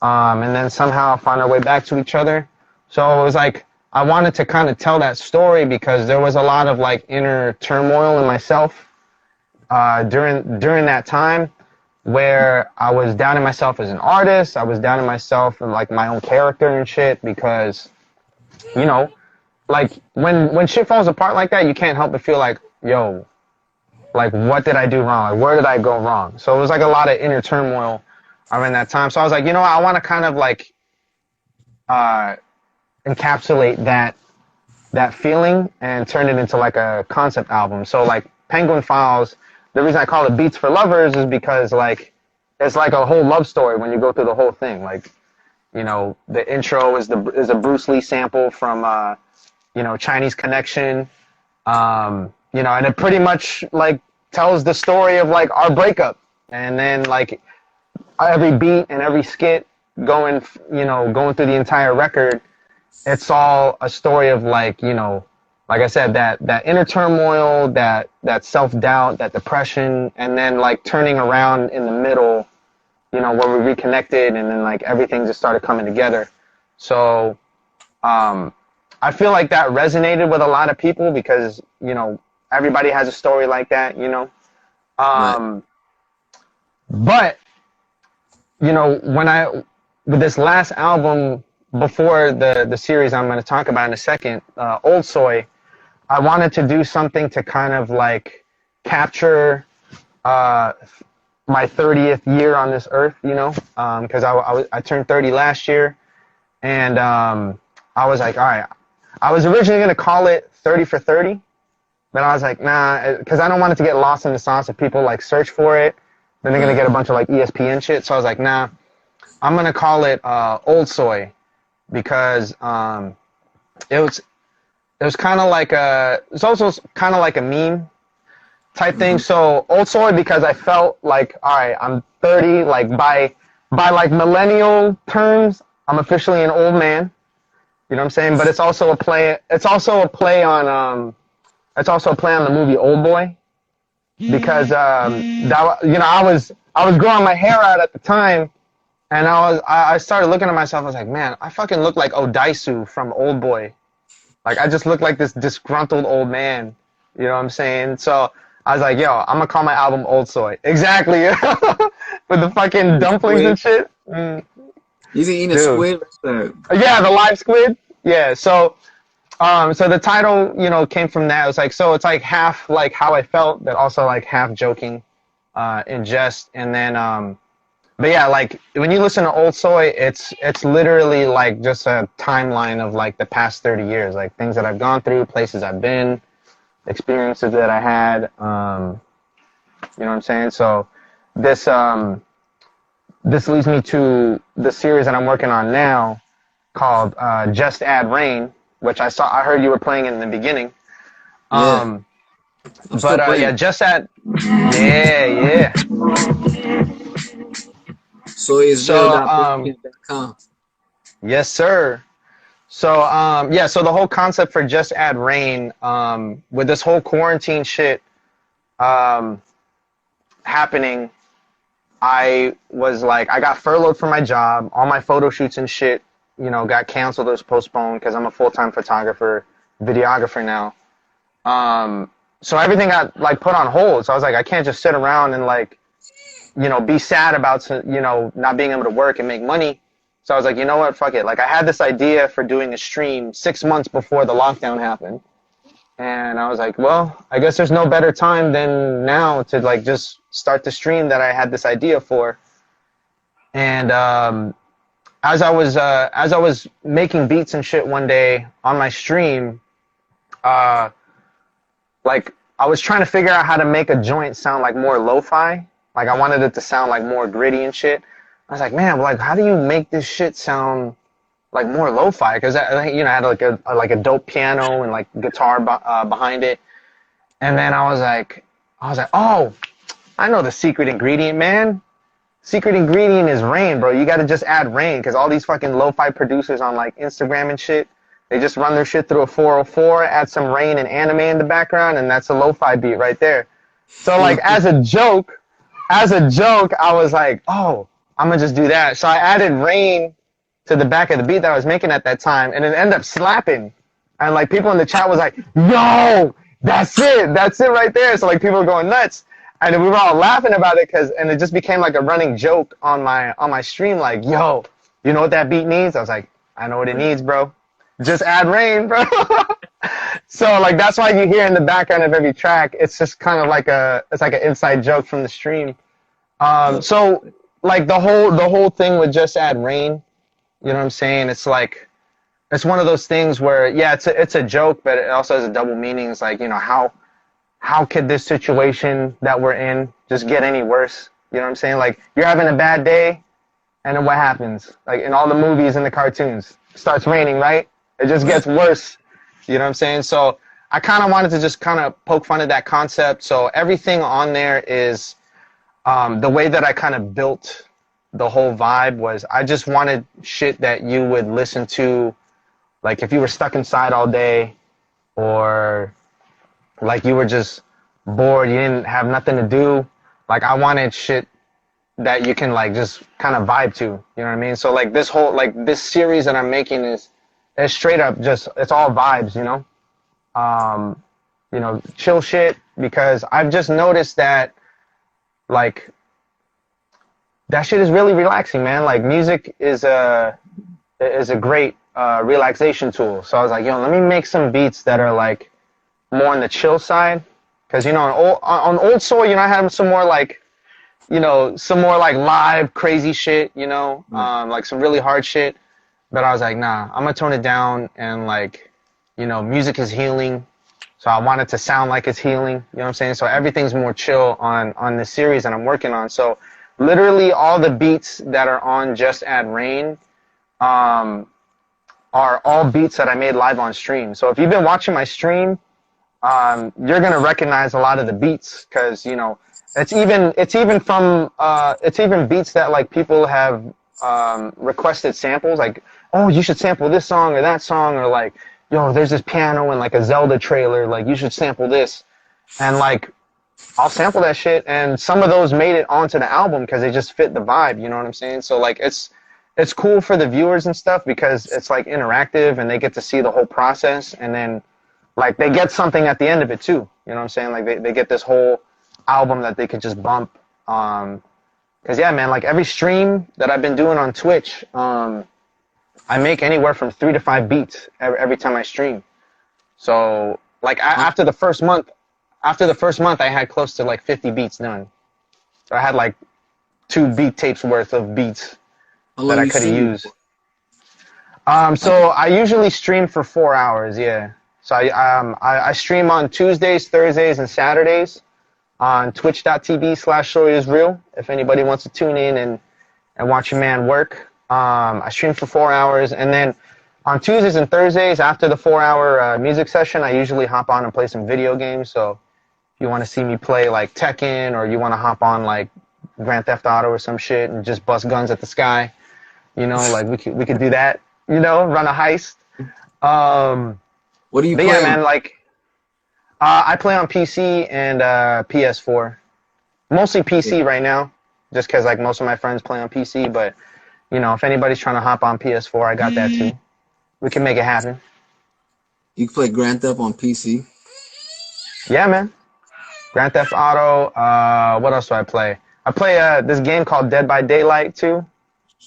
and then somehow found our way back to each other. So it was like, I wanted to kind of tell that story because there was a lot of like inner turmoil in myself during that time, where I was doubting myself as an artist. I was doubting myself and like my own character and shit, because, you know, like when shit falls apart like that, you can't help but feel like, yo, like, what did I do wrong? Like, where did I go wrong? So it was like a lot of inner turmoil around that time. So I was like, you know, I want to kind of like encapsulate that that feeling and turned it into like a concept album. So like Penguin Files, the reason I call it Beats for Lovers is because like it's like a whole love story when you go through the whole thing. Like, you know, the intro is a Bruce Lee sample from you know, Chinese Connection. You know, and it pretty much like tells the story of like our breakup, and then like every beat and every skit going, you know, going through the entire record, it's all a story of like, you know, like I said, that inner turmoil, that self-doubt, that depression, and then like turning around in the middle, you know, where we reconnected, and then like everything just started coming together. So I feel like that resonated with a lot of people because, you know, everybody has a story like that, you know. Right. But, you know, with this last album, before the series I'm going to talk about in a second, Old Soy, I wanted to do something to kind of like capture my 30th year on this earth, you know, because I turned 30 last year, and I was like, all right, I was originally going to call it 30 for 30, but I was like, nah, because I don't want it to get lost in the sauce if people like search for it. Then they're going to get a bunch of like ESPN shit. So I was like, nah, I'm going to call it Old Soy, because it was kind of like it's also kind of like a meme type thing. So Old Soy, because I felt like, all right, I'm 30, like by like millennial terms, I'm officially an old man. You know what I'm saying? But it's also a play. It's also a play on the movie Old Boy, because that, you know, I was growing my hair out at the time, and I started looking at myself. I was like, man, I fucking look like Odaisu from Old Boy. Like, I just look like this disgruntled old man. You know what I'm saying? So I was like, yo, I'm gonna call my album Old Soy. Exactly. With the fucking dumplings and shit. He's eating a squid. Yeah, the live squid. Yeah. So the title, you know, came from that. It was like, so it's like half like how I felt, but also like half joking, in jest. And then, but yeah, like when you listen to Old Soy, it's literally like just a timeline of like the past 30 years, like things that I've gone through, places I've been, experiences that I had. You know what I'm saying? So this leads me to the series that I'm working on now, called Just Add Rain, which I heard you were playing in the beginning. Yeah. Yeah, Just Add. Yeah. SOYISREAL.com. Yes, sir. So yeah, so the whole concept for Just Add Rain, with this whole quarantine shit happening, I was like, I got furloughed from my job. All my photo shoots and shit, you know, got canceled or was postponed because I'm a full-time photographer, videographer now. So everything got like put on hold. So I was like, I can't just sit around and like, you know, be sad about, you know, not being able to work and make money. So I was like, you know what, fuck it. Like, I had this idea for doing a stream 6 months before the lockdown happened. And I was like, well, I guess there's no better time than now to like just start the stream that I had this idea for. And as I was making beats and shit one day on my stream, like I was trying to figure out how to make a joint sound like more lo-fi. Like, I wanted it to sound like more gritty and shit. I was like, man, like, how do you make this shit sound like more lo-fi? Because you know, I had like a dope piano and like guitar behind it. And then I was like, oh, I know the secret ingredient, man. Secret ingredient is rain, bro. You got to just add rain, because all these fucking lo-fi producers on like Instagram and shit, they just run their shit through a 404, add some rain and anime in the background, and that's a lo-fi beat right there. So like as a joke, I was like, oh, I'm gonna just do that. So I added rain to the back of the beat that I was making at that time, and it ended up slapping. And like people in the chat was like, yo, that's it right there. So like people were going nuts, and we were all laughing about it, and it just became like a running joke on my stream, like, yo, you know what that beat needs? I was like, I know what it needs, bro. Just add rain, bro. So like that's why you hear in the background of every track, it's just kind of like it's like an inside joke from the stream. So like the whole thing with Just Add Rain, you know what I'm saying? It's like it's one of those things where, yeah, it's a joke, but it also has a double meaning. It's like, you know, how could this situation that we're in just get any worse? You know what I'm saying? Like, you're having a bad day, and then what happens? Like, in all the movies and the cartoons, it starts raining, right? It just gets worse. You know what I'm saying? So I kind of wanted to just kind of poke fun at that concept. So everything on there is the way that I kind of built the whole vibe was I just wanted shit that you would listen to, like if you were stuck inside all day, or like you were just bored, you didn't have nothing to do. Like I wanted shit that you can like just kind of vibe to. You know what I mean? So like this whole like this series that I'm making is straight up just it's all vibes, you know? Chill shit, because I've just noticed that like that shit is really relaxing, man. Like music is a great relaxation tool. So I was like, yo, let me make some beats that are like more on the chill side, because you know on old soul, you know, I have some more like, you know, some more like live crazy shit, you know, like some really hard shit. But I was like, nah, I'm gonna tone it down, and like, you know, music is healing, so I want it to sound like it's healing. You know what I'm saying? So everything's more chill on this series that I'm working on. So literally all the beats that are on Just Add Rain are all beats that I made live on stream. So if you've been watching my stream, you're gonna recognize a lot of the beats, because you know it's even beats that like people have requested samples, like, oh, you should sample this song or that song, or like, yo, there's this piano in like a Zelda trailer, like you should sample this, and like I'll sample that shit, and some of those made it onto the album because they just fit the vibe, you know what I'm saying? So like it's cool for the viewers and stuff, because it's like interactive and they get to see the whole process, and then like they get something at the end of it too, you know what I'm saying? Like they get this whole album that they could just bump. Cause yeah, man, like every stream that I've been doing on Twitch, I make anywhere from 3 to 5 beats every time I stream. So like after the first month, I had close to like 50 beats done. So I had like 2 beat tapes worth of beats that I could have used. So I usually stream for 4 hours. Yeah. So I stream on Tuesdays, Thursdays, and Saturdays on twitch.tv/SOYISREAL. If anybody wants to tune in and watch your man work. I stream for 4 hours, and then on Tuesdays and Thursdays after the 4-hour music session, I usually hop on and play some video games. So if you want to see me play like Tekken, or you want to hop on like Grand Theft Auto or some shit and just bust guns at the sky, you know, like we could do that, you know, run a heist. What do you play? Yeah, man, like I play on PC and PS4. Mostly PC right now, just because like most of my friends play on PC. But you know, if anybody's trying to hop on PS4, I got that too. We can make it happen. You play Grand Theft on PC? Yeah, man. Grand Theft Auto. What else do I play? I play this game called Dead by Daylight too.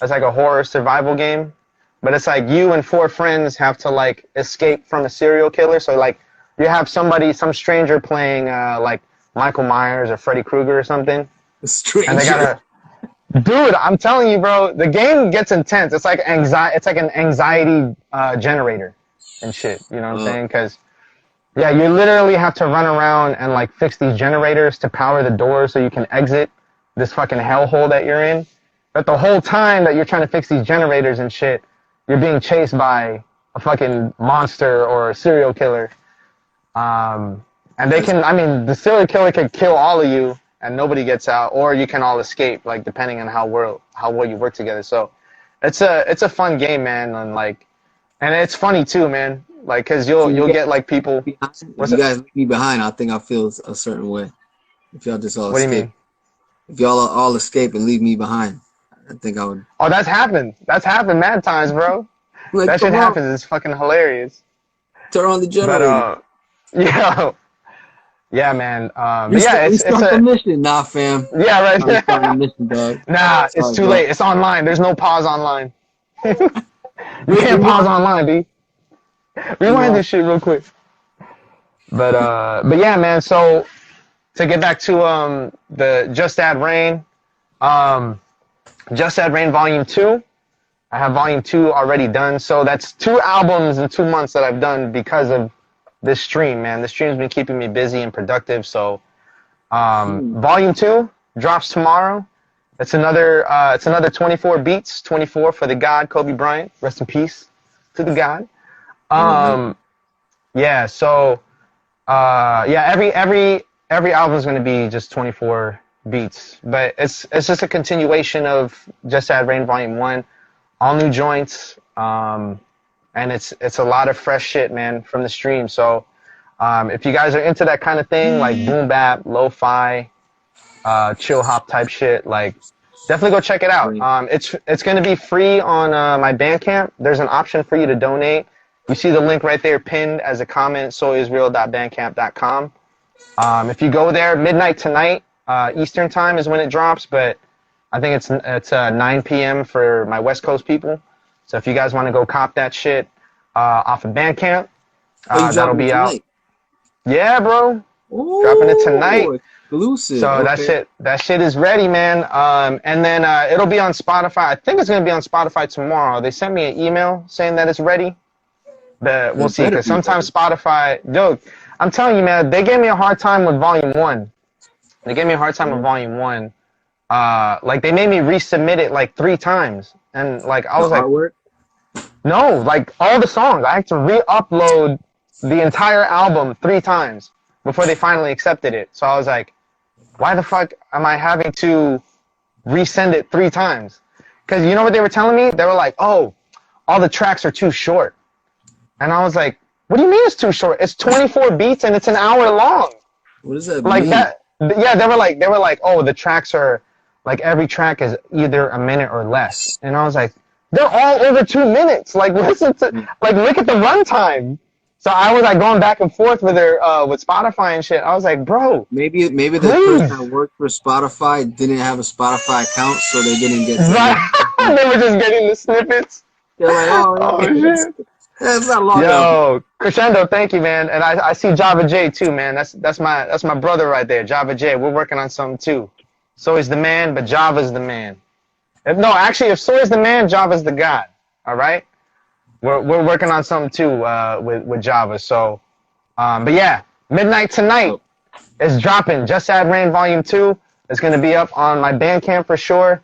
It's like a horror survival game, but it's like you and 4 friends have to like escape from a serial killer. So like you have some stranger playing like Michael Myers or Freddy Krueger or something. A stranger. And they gotta, dude, I'm telling you, bro, the game gets intense. It's like an anxiety generator and shit. You know what I'm saying? Because yeah, you literally have to run around and like fix these generators to power the doors so you can exit this fucking hellhole that you're in. But the whole time that you're trying to fix these generators and shit, you're being chased by a fucking monster or a serial killer. And they can, I mean, the serial killer could kill all of you and nobody gets out, or you can all escape, like depending on how well you work together. So it's a fun game, man, and it's funny too, man. Like, cause you'll get like people. If you guys leave me behind, I think I feel a certain way. If y'all just all escape. What do you mean? If y'all all escape and leave me behind, I think I would. Oh, that's happened. That's happened mad times, bro. Like, that shit happens. It's fucking hilarious. Turn on the generator. But, yeah, man. It's a mission. Nah, fam. Yeah, right. I'm a mission, dog. Nah, it's too late. It's online. There's no pause online. You can't pause online, B. Rewind this shit real quick. But yeah, man. So to get back to the Just Add Rain, Just Add Rain Vol.2. I have volume 2 already done. So that's 2 albums in 2 months that I've done because of this stream, man. This stream's been keeping me busy and productive. So volume 2 drops tomorrow. It's another 24 beats, 24 for the God, Kobe Bryant. Rest in peace to the God. Yeah, so every album is going to be just 24 beats, but it's just a continuation of Just Add Rain Vol.1, all new joints, and it's a lot of fresh shit, man, from the stream. So if you guys are into that kind of thing, like boom bap, lo-fi, chill hop type shit, like definitely go check it out. It's going to be free on my Bandcamp. There's an option for you to donate. You see the link right there pinned as a comment, SOYISREAL.bandcamp.com. If you go there, midnight tonight, Eastern time is when it drops, but I think it's 9 p.m. for my West Coast people. So if you guys want to go cop that shit off of Bandcamp, that'll be out. Yeah, bro. Ooh, dropping it tonight. Exclusive. So okay. that shit is ready, man. And then it'll be on Spotify. I think it's gonna be on Spotify tomorrow. They sent me an email saying that it's ready. But we'll see, because sometimes Spotify, yo, I'm telling you, man, they gave me a hard time with Volume 1. They gave me a hard time with Volume 1. Like, they made me resubmit it, like, 3 times. And, like, I was like, artwork? No, like, all the songs. I had to re-upload the entire album 3 times before they finally accepted it. So I was like, why the fuck am I having to resend it 3 times? Because you know what they were telling me? They were like, oh, all the tracks are too short. And I was like, what do you mean it's too short? It's 24 beats and it's an hour long. What does that like mean? That, yeah, they were like, oh, the tracks are, like, every track is either a minute or less. And I was like, they're all over 2 minutes. Like, listen to, like, look at the runtime. So I was like going back and forth with her, with Spotify and shit. I was like, bro. Maybe the person that worked for Spotify didn't have a Spotify account, so they didn't get to right. They were just getting the snippets. They're like, oh shit. That's not long Yo, Crescendo, thank you, man. And I see Java J too, man. That's my brother right there, Java J. We're working on something too. Soy's the man, but Java's the man. If Soy's the man, Java's the god. All right. We're working on something too with Java. So, but yeah, midnight tonight is dropping. Just Add Rain Volume 2. It's gonna be up on my Bandcamp for sure.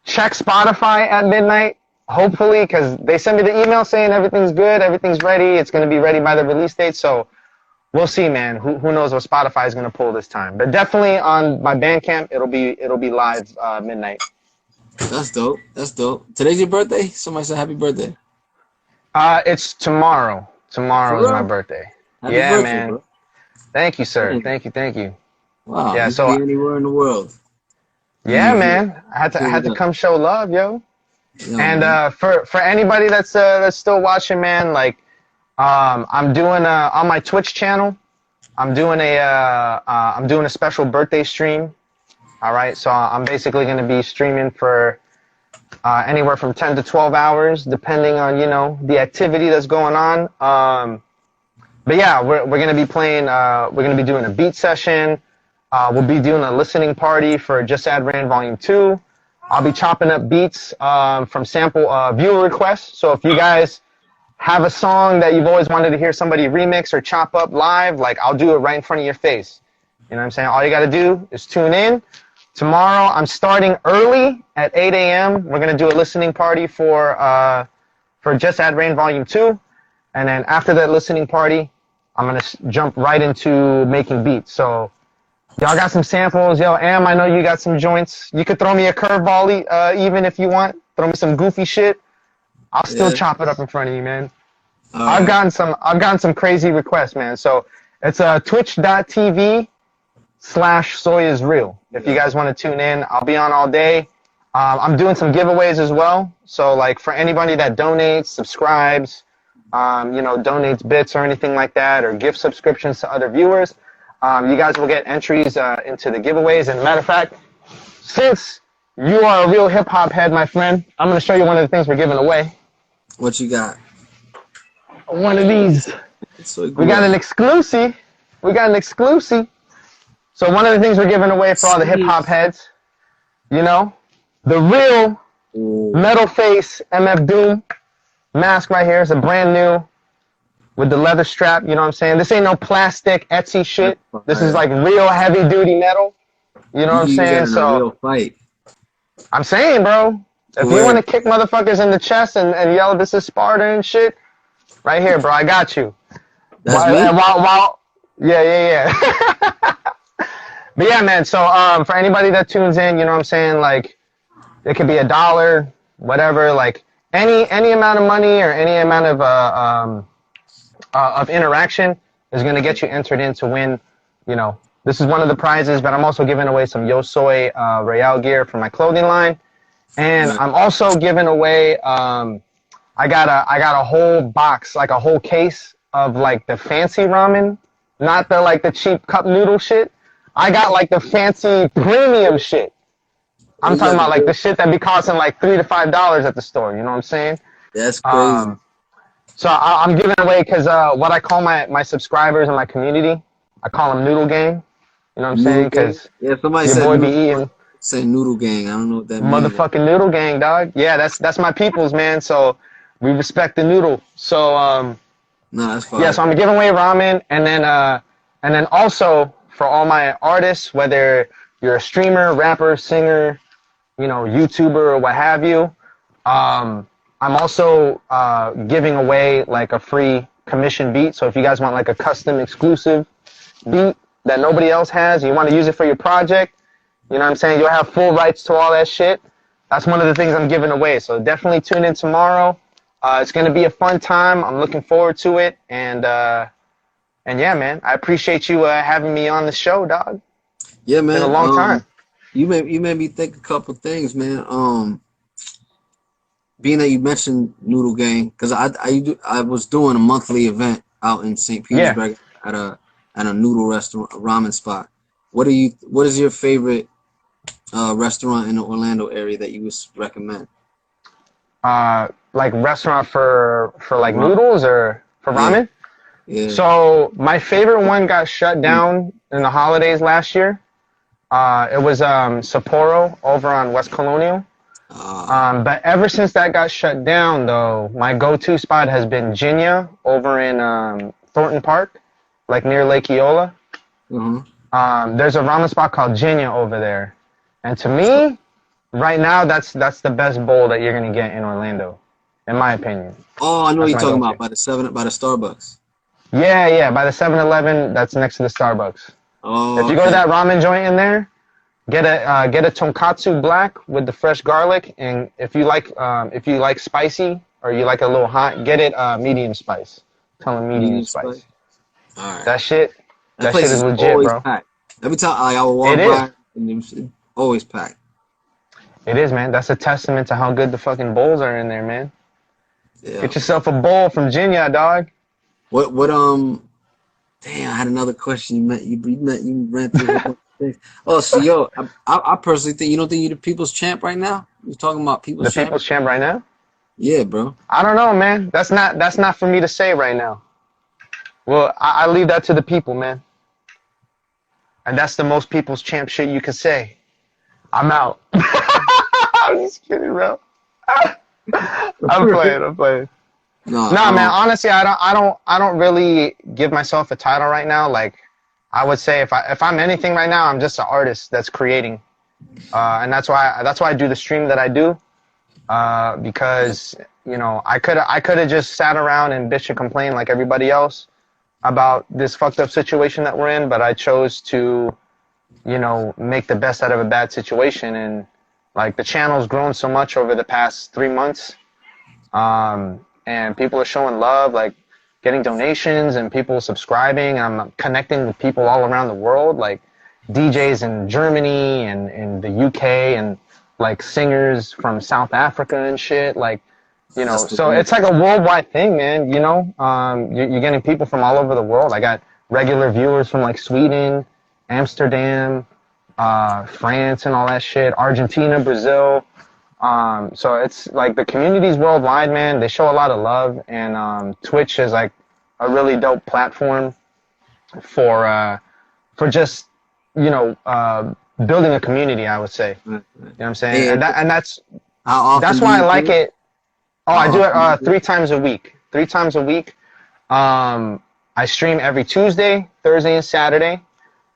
Check Spotify at midnight. Hopefully, because they sent me the email saying everything's good, everything's ready, it's going to be ready by the release date, so we'll see, man. Who knows what Spotify is going to pull this time. But definitely on my Bandcamp, it'll be live midnight. That's dope. That's dope. Today's your birthday? Somebody said happy birthday. It's tomorrow. Tomorrow is my birthday. Happy yeah, birthday, man. Bro. Thank you, sir. Thank you. Wow. Yeah, you can be anywhere in the world. Yeah, man. I had to come show love, yo. Yeah, and for anybody that's still watching, man, like I'm doing on my Twitch channel, I'm doing a special birthday stream. All right, so I'm basically going to be streaming for anywhere from 10 to 12 hours, depending on the activity that's going on. But yeah, we're going to be playing. We're going to be doing a beat session. We'll be doing a listening party for Just Add Rain Volume 2. I'll be chopping up beats from sample viewer requests. So if you guys have a song that you've always wanted to hear somebody remix or chop up live, like, I'll do it right in front of your face. You know what I'm saying? All you got to do is tune in. Tomorrow, I'm starting early at 8 a.m. We're going to do a listening party for Just Add Rain Volume 2. And then after that listening party, I'm going to jump right into making beats. So y'all got some samples. Yo, Am, I know you got some joints. You could throw me a curveball even if you want. Throw me some goofy shit. I'll still chop it up in front of you, man. I've gotten some crazy requests, man. So it's twitch.tv/SOYISREAL. If you guys want to tune in, I'll be on all day. I'm doing some giveaways as well. So, like, for anybody that donates, subscribes, donates bits or anything like that, or gift subscriptions to other viewers, you guys will get entries into the giveaways. And matter of fact, since you are a real hip-hop head, my friend, I'm going to show you one of the things we're giving away. What you got? One of these. We got an exclusive. So one of the things we're giving away for all the hip-hop heads, the real Ooh. Metal Face MF Doom mask right here. It's a brand new with the leather strap. You know what I'm saying? This ain't no plastic Etsy shit. This is like real heavy duty metal. You know what I'm You use that saying? in a So real fight. I'm saying, bro, if you want to kick motherfuckers in the chest and yell, this is Sparta and shit, right here, bro. I got you. That's me? Yeah. But yeah, man. So for anybody that tunes in, you know what I'm saying? Like, it could be $1, whatever. Like any amount of money or any amount of interaction is gonna get you entered in to win. You know, this is one of the prizes, but I'm also giving away some SOYISREAL gear for my clothing line, and I'm also giving away. I got a whole box, like a whole case of like the fancy ramen, not the like the cheap cup noodle shit. I got like the fancy premium shit. I'm talking about like the shit that be costing like $3 to $5 at the store. You know what I'm saying? That's crazy. So I'm giving away because what I call my subscribers and my community, I call them Noodle Gang. You know what I'm saying? Because somebody your said boy be eating. Say Noodle Gang. I don't know what that means. Motherfucking Noodle Gang, dog. Yeah, that's my peoples, man. So we respect the noodle. So no, that's fine. Yeah, so I'm giving away ramen, and then also for all my artists, whether you're a streamer, rapper, singer, you know, YouTuber or what have you, I'm also giving away like a free commission beat. So if you guys want like a custom exclusive beat that nobody else has, and you want to use it for your project, you know what I'm saying? You'll have full rights to all that shit. That's one of the things I'm giving away. So definitely tune in tomorrow. It's going to be a fun time. I'm looking forward to it. And yeah, man, I appreciate you having me on the show, dog. Yeah, man. It's been a long time. You made me think a couple things, man. Being that you mentioned Noodle Gang, because I was doing a monthly event out in St. Petersburg at a noodle restaurant, a ramen spot. What is your favorite restaurant in the Orlando area that you would recommend? Like restaurant for like noodles or for ramen? Yeah. So my favorite one got shut down in the holidays last year. It was Sapporo over on West Colonial. But ever since that got shut down, though, my go-to spot has been Jinya over in Thornton Park, like near Lake Eola. There's a ramen spot called Jinya over there, and to me, right now, that's the best bowl that you're gonna get in Orlando, in my opinion. Oh, I know what you're talking about by the Starbucks. Yeah, by the 7-Eleven that's next to the Starbucks. Oh, if you go to that ramen joint in there, get a tonkatsu black with the fresh garlic, and if you like spicy or you like a little hot, get it medium spice. Tell them medium spice. All right. That shit is legit, bro. Packed. Every time I will walk by, it's always packed. It is, man. That's a testament to how good the fucking bowls are in there, man. Yeah. Get yourself a bowl from Jinya, dog. What damn, I had another question. You ran through a bunch of things. Oh, so yo, I personally think, you don't think you're the people's champ right now? You're talking about people's champ? People's champ right now? Yeah, bro. I don't know, man. That's not for me to say right now. Well, I leave that to the people, man. And that's the most people's champ shit you can say. I'm out. I'm just kidding, bro. I'm playing. No, man. Honestly, I don't really give myself a title right now. Like, I would say if I'm anything right now, I'm just an artist that's creating, and that's why I do the stream that I do, because you know I could have just sat around and bitch and complain like everybody else about this fucked up situation that we're in, but I chose to, you know, make the best out of a bad situation, and like the channel's grown so much over the past 3 months. And people are showing love, like getting donations and people subscribing. I'm connecting with people all around the world, like DJs in Germany and in the UK and like singers from South Africa and shit. Like, you know, so it's like a worldwide thing, man. You know, you're getting people from all over the world. I got regular viewers from like Sweden, Amsterdam, France and all that shit, Argentina, Brazil. So it's like the community's worldwide, man. They show a lot of love, and Twitch is like a really dope platform for just, you know, building a community, I would say. You know what I'm saying? And that's How often That's do why I you like do it? it. Oh, How I do often do you it do it? 3 times a week. 3 times a week. I stream every Tuesday, Thursday, and Saturday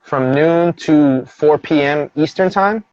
from noon to 4 p.m. Eastern time.